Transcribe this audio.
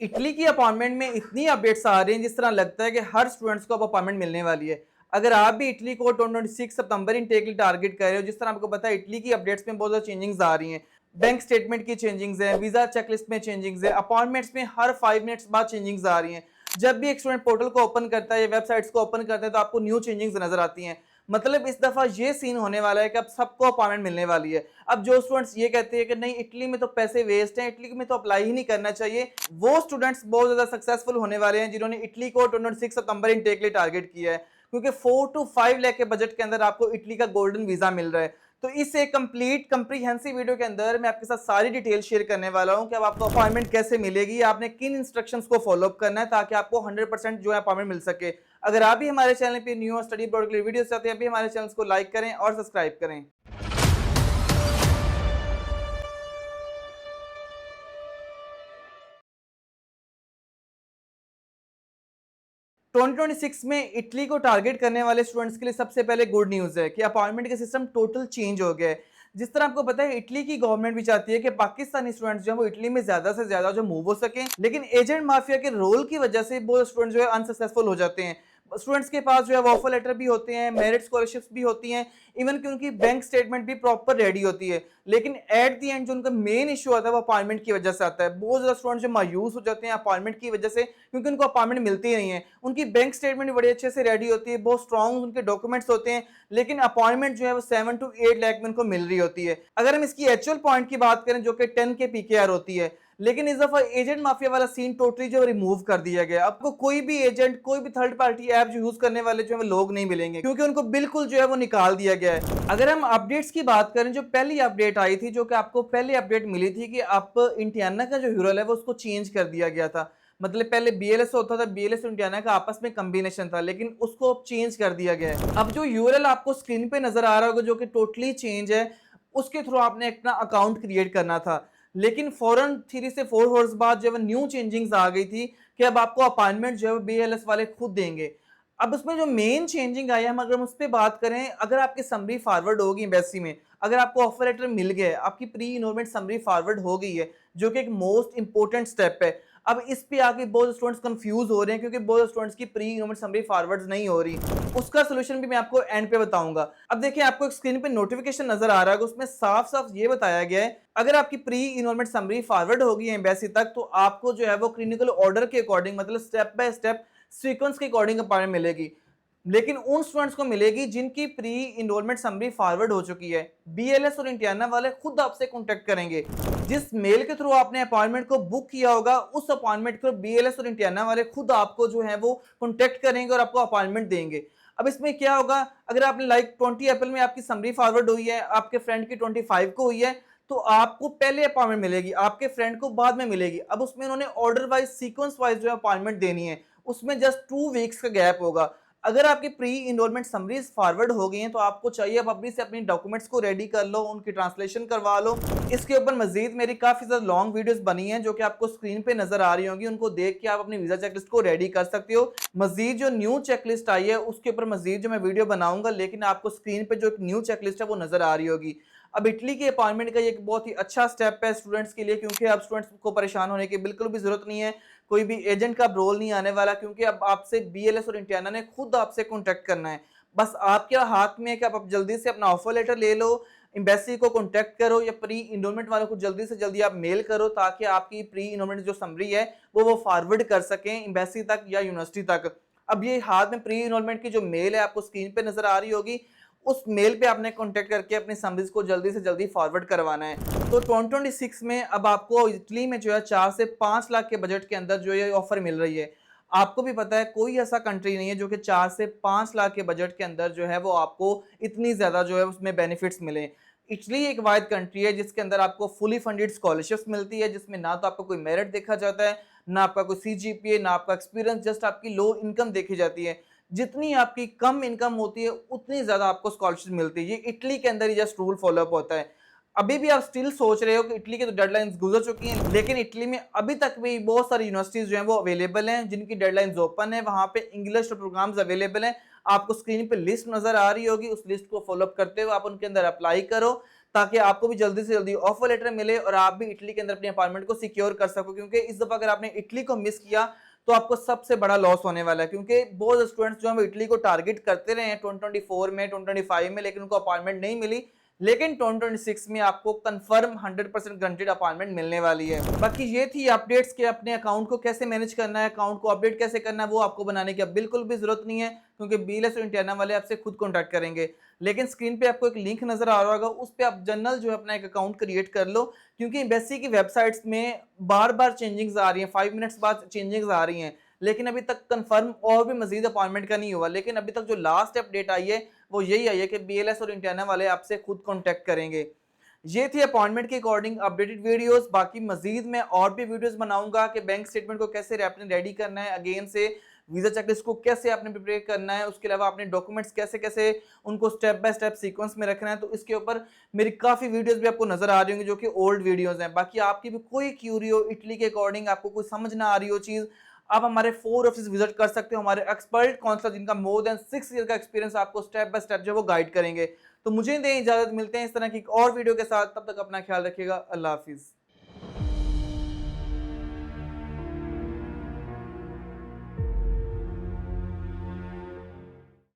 Italy की appointment में इतनी अपडेट्स आ रही हैं जिस तरह लगता है कि हर स्टूडेंट्स को अब अपॉइंटमेंट मिलने वाली है। अगर आप भी इटली को 2026 सितंबर इनटेक के लिए टारगेट कर रहे हो, जिस तरह आपको पता है इटली की अपडेट्स में बहुत ज़्यादा चेंजिंग्स आ रही हैं। बैंक स्टेटमेंट की चेंजिंग्स है, वीज़ा चेकलिस्ट में चेंजिंग्स है, अपॉइंटमेंट्स में हर 5 मिनट्स बाद चेंजिंग्स आ रही हैं। जब भी एक स्टूडेंट पोर्टल को ओपन करता है या वेबसाइट्स को ओपन करता है तो आपको न्यू चेंजिंग्स नजर आती हैं। मतलब इस दफा ये सीन होने वाला है कि अब सबको अपॉइंटमेंट मिलने वाली है। अब जो स्टूडेंट्स ये कहते हैं कि नहीं इटली में तो पैसे वेस्ट हैं, इटली में तो अप्लाई ही नहीं करना चाहिए, वो स्टूडेंट्स बहुत ज्यादा सक्सेसफुल होने वाले हैं जिन्होंने इटली को 26 सितंबर इनटेक के लिए टारगेट किया है, क्योंकि 4 to 5 लाख के बजट के अंदर आपको इटली का गोल्डन वीजा मिल रहा है। तो इस एक कंप्लीट कंप्रीहेंसिव वीडियो के अंदर मैं आपके साथ सारी डिटेल शेयर करने वाला हूं कि अब आपको अपॉइंटमेंट कैसे मिलेगी, आपने किन इंस्ट्रक्शंस को फॉलो अप करना है ताकि आपको 100% जो है अपॉइंटमेंट मिल सके। अगर आप भी हमारे चैनल पे न्यू स्टडी अब्रॉड के लिए वीडियो चाहते हैं, अभी हमारे चैनल को लाइक करें और सब्सक्राइब करें। 2026 में इटली को टारगेट करने वाले स्टूडेंट्स के लिए सबसे पहले गुड न्यूज़ है कि अपॉइंटमेंट का सिस्टम टोटल चेंज हो गया है। जिस तरह आपको पता है इटली की गवर्नमेंट भी चाहती है कि पाकिस्तानी स्टूडेंट्स जो है वो इटली में ज्यादा से ज्यादा जो मूव हो सकें, लेकिन एजेंट माफिया के रोल की वजह से बहुत स्टूडेंट जो है अनसक्सेसफुल हो जाते हैं। स्टूडेंट्स के पास जो है ऑफर लेटर भी होते हैं, मेरिट स्कॉलरशिप्स भी होती हैं, इवन कि उनकी बैंक स्टेटमेंट भी प्रॉपर रेडी होती है, लेकिन एट दी एंड जो उनका मेन इशू आता है वो अपॉइंटमेंट की वजह से आता है। बहुत ज्यादा स्टूडेंट जो मायूस हो जाते हैं अपॉइंटमेंट की वजह से, क्योंकि उनको अपॉइंटमेंट मिलती ही नहीं है। उनकी बैंक स्टेटमेंट भी बड़े अच्छे से रेडी होती है, बहुत स्ट्रॉन्ग उनके डॉक्यूमेंट्स होते हैं, लेकिन अपॉइंटमेंट जो है वो 7 to 8 लाख में उनको मिल रही होती है। अगर हम इसकी एक्चुअल पॉइंट की बात करें जो कि 10 के पीकेआर होती है, लेकिन इस दफा एजेंट माफिया वाला सीन टोटली जो रिमूव कर दिया गया। आपको कोई भी एजेंट, कोई भी थर्ड पार्टी ऐप जो यूज करने वाले जो है लोग नहीं मिलेंगे, क्योंकि उनको बिल्कुल जो है वो निकाल दिया गया है। अगर हम अपडेट्स की बात करें, जो पहली अपडेट आई थी, जो कि आपको पहली अपडेट मिली थी कि आप इंटियाना का जो यूरल है वो उसको चेंज कर दिया गया था। मतलब पहले बीएलएस होता था, बीएलएस और इंडियाना का आपस में कॉम्बिनेशन था, लेकिन उसको अब चेंज कर दिया गया है। अब जो यूआरएल आपको स्क्रीन पे नजर आ रहा होगा जो कि टोटली चेंज है, उसके थ्रू आपने अपना अकाउंट क्रिएट करना था। लेकिन फौरन 3 से 4 आवर्स बाद जब न्यू चेंजिंग्स आ गई थी कि अब आपको अपॉइंटमेंट जो है बीएलएस वाले खुद देंगे। अब उसमें जो मेन चेंजिंग आई है, हम अगर उस पर बात करें, अगर आपकी समरी फॉरवर्ड होगी एम्बेसी में, अगर आपको ऑफर लेटर मिल गया, आपकी प्री इनरोलमेंट समरी फॉरवर्ड हो गई है, जो कि एक मोस्ट इंपॉर्टेंट स्टेप है। अब इस पे आके बहुत स्टूडेंट्स कंफ्यूज हो रहे हैं, क्योंकि बहुत स्टूडेंट्स की प्री इनरोलमेंट समरी फॉरवर्ड नहीं हो रही। उसका सोल्यूशन भी मैं आपको एंड पे बताऊंगा। अब देखिए, आपको एक स्क्रीन पे नोटिफिकेशन नजर आ रहा है, उसमें साफ साफ ये बताया गया है अगर आपकी प्री इनरोलमेंट समरी फॉरवर्ड होगी एम्बेसी तक, तो आपको जो है वो क्लिनिकल ऑर्डर के अकॉर्डिंग, मतलब स्टेप बाय स्टेप सीक्वेंस के अकॉर्डिंग अपॉइंटमेंट मिलेगी। लेकिन उन स्टूडेंट्स को मिलेगी जिनकी प्री इनरोलमेंट समरी फॉरवर्ड हो चुकी है। बीएलएस और इंटियाना वाले खुद आपसे कांटेक्ट करेंगे। जिस मेल के थ्रू आपने अपॉइंटमेंट को बुक किया होगा, उस अपॉइंटमेंट को बीएलएस और इंटियाना वाले खुद आपको जो है वो कांटेक्ट करेंगे और आपको अपॉइंटमेंट देंगे। अब इसमें क्या होगा, अगर आपने लाइक 20 अप्रैल में आपकी समरी फॉरवर्ड हुई है, आपके फ्रेंड की 25 को हुई है, तो आपको पहले अपॉइंटमेंट मिलेगी, आपके फ्रेंड को बाद में मिलेगी। अब उसमें उन्होंने ऑर्डर वाइज, सीक्वेंस वाइज जो है अपॉइंटमेंट देनी है, उसमें जस्ट 2 वीक्स का गैप होगा। अगर आपकी प्री इनरोलमेंट समरीज फॉरवर्ड हो गई हैं, तो आपको चाहिए अब अभी से अपनी डॉक्यूमेंट्स को रेडी कर लो, उनकी ट्रांसलेशन करवा लो। इसके ऊपर मजीद मेरी काफी ज्यादा लॉन्ग वीडियोस बनी हैं जो कि आपको स्क्रीन पे नजर आ रही होंगी, उनको देख के आप अपनी वीजा चेकलिस्ट को रेडी कर सकते हो। मजीद जो न्यू चेकलिस्ट आई है उसके ऊपर मजीद जो मैं वीडियो बनाऊंगा, लेकिन आपको स्क्रीन पे जो एक न्यू चेकलिस्ट है वो नजर आ रही होगी। अब इटली के अपॉइंटमेंट का ये एक बहुत ही अच्छा स्टेप है स्टूडेंट्स के लिए, क्योंकि अब स्टूडेंट्स को परेशान होने की बिल्कुल भी जरूरत नहीं है, कोई भी एजेंट का रोल नहीं आने वाला, क्योंकि अब आपसे बीएलएस और इंटियाना ने खुद आपसे कांटेक्ट करना है। बस आपके हाथ में है कि आप जल्दी से अपना ऑफर लेटर ले लो, एम्बेसी को कांटेक्ट करो, या प्री इनरोलमेंट वालों को जल्दी से जल्दी आप मेल करो, ताकि आपकी प्री इनरोलमेंट जो समरी है वो फॉरवर्ड कर सकें एम्बेसी तक या यूनिवर्सिटी तक। अब ये हाथ में प्री इनरोलमेंट की जो मेल है आपको स्क्रीन पे नजर आ रही होगी, उस मेल पे आपने कांटेक्ट करके अपनी समरीज को जल्दी से जल्दी फॉरवर्ड करवाना है। तो 2026 में अब आपको इटली में जो है 4 से 5 लाख के बजट के अंदर जो है ऑफर मिल रही है। आपको भी पता है कोई ऐसा कंट्री नहीं है जो कि 4 से 5 लाख के बजट के अंदर जो है वो आपको इतनी ज्यादा जो है उसमें बेनिफिट्स मिले। इटली एक वाहिद कंट्री है जिसके अंदर आपको फुली फंडेड स्कॉलरशिप्स मिलती है, जिसमें ना तो आपका कोई मेरिट देखा जाता है, ना आपका कोई सीजीपीए, ना आपका एक्सपीरियंस, जस्ट आपकी लो इनकम देखी जाती है। जितनी आपकी कम इनकम होती है उतनी ज्यादा आपको स्कॉलरशिप मिलती है। ये इटली के अंदर ही जस्ट रूल फॉलो अप होता है। अभी भी आप स्टिल सोच रहे हो कि इटली की तो डेडलाइंस गुजर चुकी हैं, लेकिन इटली में अभी तक भी बहुत सारी यूनिवर्सिटीज जो हैं वो अवेलेबल हैं जिनकी डेडलाइंस ओपन है, वहां पे इंग्लिश प्रोग्राम्स अवेलेबल हैं। आपको स्क्रीन पे लिस्ट नजर आ रही होगी, उस लिस्ट को फॉलो अप करते हुए आप उनके अंदर अप्लाई करो, ताकि आपको भी जल्दी से जल्दी ऑफर लेटर मिले और आप भी इटली के अंदर अपनी अपॉइंटमेंट को सिक्योर कर सको, क्योंकि इस दफा अगर आपने इटली को मिस किया तो आपको सबसे बड़ा लॉस होने वाला है, क्योंकि बहुत स्टूडेंट्स जो हम इटली को टारगेट करते रहे हैं 2024 में 2025 में, लेकिन उनको अपॉइंटमेंट नहीं मिली। लेकिन 2026 में आपको कंफर्म 100% गारंटीड अपॉइंटमेंट मिलने वाली है। बाकी ये थी अपडेट्स कि अपने अकाउंट को कैसे मैनेज करना है, अकाउंट को अपडेट कैसे करना है, वो आपको बनाने की अब बिल्कुल भी जरूरत नहीं है, क्योंकि बीएलएस और इंटियाना वाले आपसे खुद कॉन्टैक्ट करेंगे। लेकिन स्क्रीन पे आपको एक लिंक नजर आ रहा होगा, उस पर आप जनरल जो है अपना एक अकाउंट क्रिएट कर लो, क्योंकि एम्बेसी की वेबसाइट्स में बार बार चेंजिंग्स आ रही हैं, 5 मिनट्स बाद चेंजिंग्स आ रही हैं, लेकिन अभी तक कंफर्म और भी मजीद अपॉइंटमेंट का नहीं हुआ। लेकिन अभी तक जो लास्ट अपडेट आई है वो यही आई है कि बीएलएस और इंटियाना वाले आपसे खुद कॉन्टैक्ट करेंगे। ये थी अपॉइंटमेंट के अकॉर्डिंग अपडेटेड वीडियोस। बाकी मजीद मैं और भी वीडियोस बनाऊंगा कि बैंक स्टेटमेंट को कैसे आपने रेडी करना है, अगेन से वीजा चेकलिस्ट को कैसे आपने प्रिपेयर करना है, उसके अलावा अपने डॉक्यूमेंट्स कैसे कैसे उनको स्टेप बाय स्टेप सीक्वेंस में रखना है। तो इसके ऊपर मेरी काफ़ी वीडियोस भी आपको नजर आ रही होंगी जो कि ओल्ड वीडियोस हैं। बाकी आपकी भी कोई क्यूरी हो इटली के अकॉर्डिंग, आपको कोई समझ ना आ रही हो चीज़, आप हमारे 4 ऑफिस विजिट कर सकते हो। हमारे एक्सपर्ट काउंसलर जिनका मोर देन 6 ईयर का एक्सपीरियंस आपको स्टेप बाय स्टेप जो वो गाइड करेंगे। तो मुझे दें इजाजत, मिलते हैं इस तरह की एक और वीडियो के साथ, तब तक अपना ख्याल रखिएगा। अल्लाह हाफिज़।